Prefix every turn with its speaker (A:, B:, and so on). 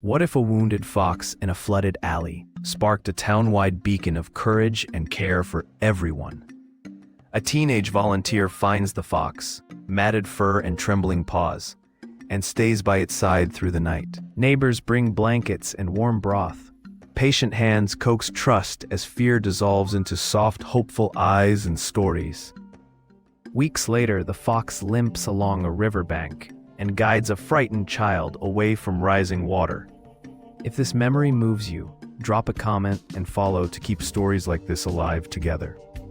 A: What if a wounded fox in a flooded alley sparked a town-wide beacon of courage and care for everyone? A teenage volunteer finds the fox, matted fur and trembling paws, and stays by its side through the night. Neighbors bring blankets and warm broth. Patient hands coax trust as fear dissolves into soft, hopeful eyes and stories. Weeks later, the fox limps along a riverbank and guides a frightened child away from rising water. If this memory moves you, drop a comment and follow to keep stories like this alive together.